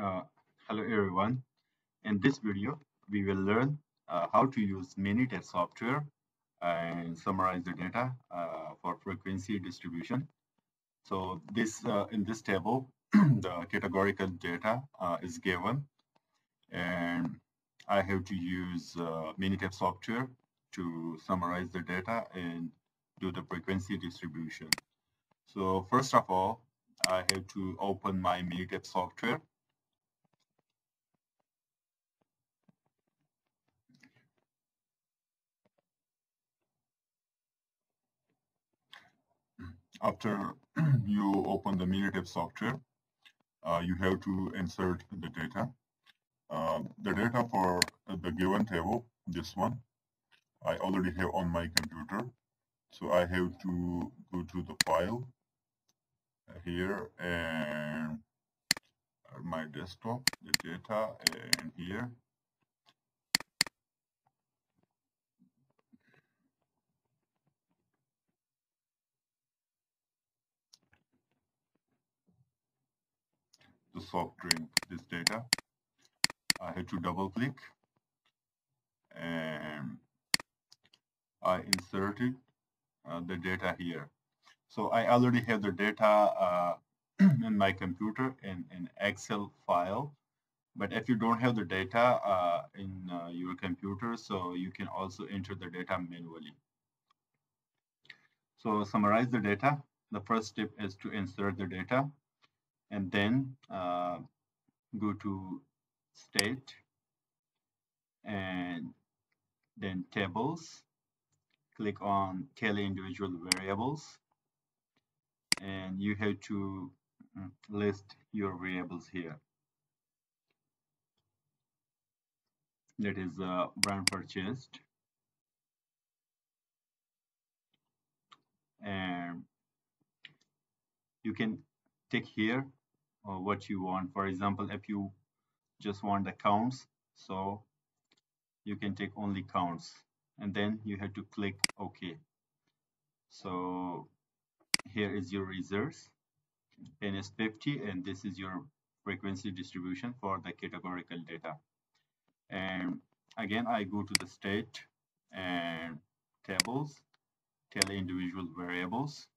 Uh, Hello everyone. In this video, we will learn how to use minitab software and summarize the data for frequency distribution. So this in this table, the categorical data is given, and I have to use minitab software to summarize the data and do the frequency distribution. So first of all, I have to open my minitab software. After you open the minitab software, you have to insert the data. The data for the given table, this one, I already have on my computer. So I have to go to the file here and my desktop, the data, and here. The soft drink, this data. I have to double click and I inserted the data here. So I already have the data in my computer in an Excel file. But if you don't have the data in your computer, so you can also enter the data manually. So summarize the data. The first step is to insert the data and then go to state and then tables. Click on tally individual variables and you have to list your variables here. That is brand purchased, and you can take here what you want. For example, if you just want the counts, so you can take only counts and then you have to click OK. So here is your results. N is 50 and this is your frequency distribution for the categorical data. And again, I go to the state and tables, tell individual variables.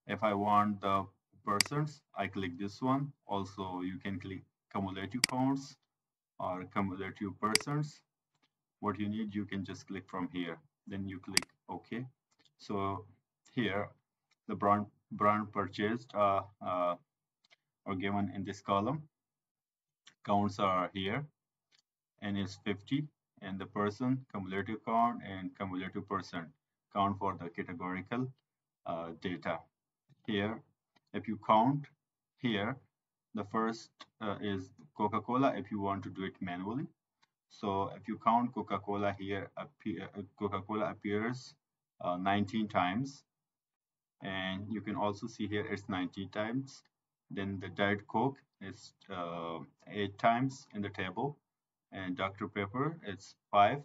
If I want the persons, I click this one. Also, you can click cumulative counts or cumulative persons. What you need, you can just click from here. Then you click OK. So here, the brand purchased are given in this column. Counts are here. N is 50, and the person, cumulative count, and cumulative person count for the categorical data. Here, if you count here, the first is Coca-Cola if you want to do it manually. So if you count Coca-Cola here, Coca-Cola appears 19 times. And you can also see here it's 19 times. Then the Diet Coke is 8 times in the table. And Dr. Pepper is 5,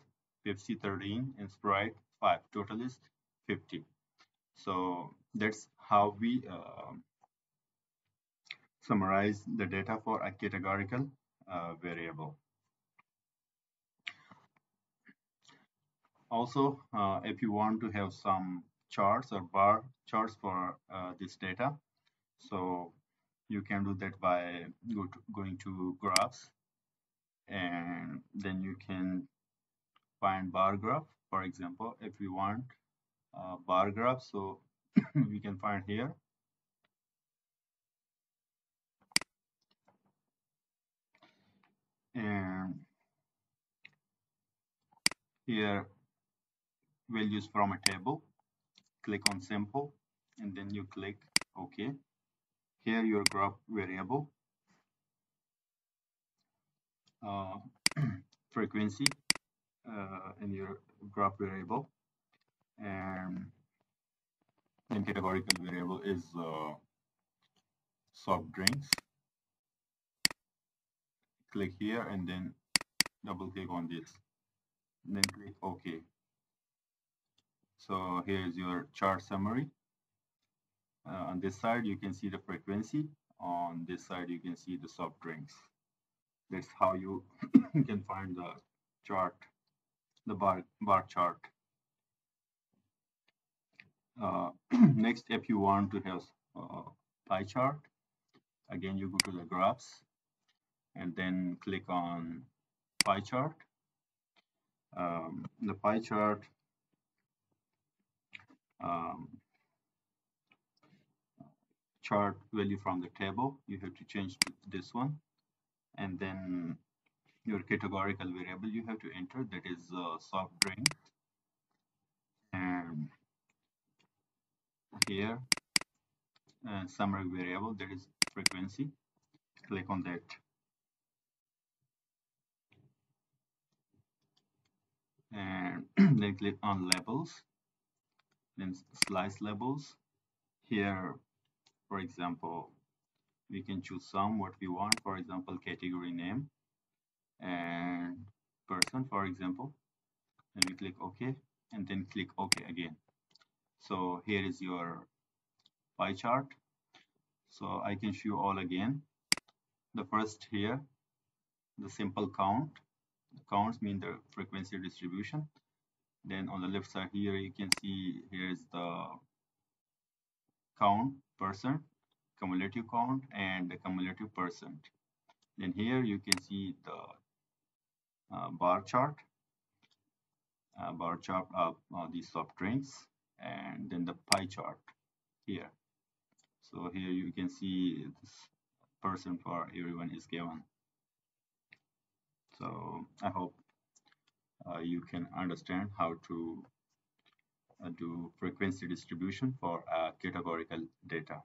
Pepsi 13, and Sprite 5. Total is 50. So that's how we summarize the data for a categorical variable. Also, if you want to have some charts or bar charts for this data, so you can do that by going to graphs, and then you can find bar graph. For example, if we want bar graph, so we can find here. And here, values from a table. Click on simple, and then you click OK. Here your graph variable, frequency in your graph variable, and then categorical variable is soft drinks. Click here and then double click on this, and then click OK. So here is your chart summary. On this side you can see the frequency, on this side you can see the soft drinks. That's how you can find the chart, the bar chart. Next, if you want to have pie chart, again you go to the graphs and then click on pie chart. The pie chart um, chart value from the table, you have to change to this one, and then your categorical variable you have to enter, that is soft drink, and here summary variable, that is frequency. Click on that, and then click on labels, then slice labels. Here, for example, we can choose some what we want, for example category name and person, for example, and we click OK, and then click OK again. So here is your pie chart. So I can show all again. The first here, the simple count. The counts mean the frequency distribution. Then on the left side here, you can see here is the count percent, cumulative count, and the cumulative percent. Then here you can see the bar chart of the soft drinks, and then the pie chart here. So here you can see this percent for everyone is given. So I hope you can understand how to do frequency distribution for categorical data.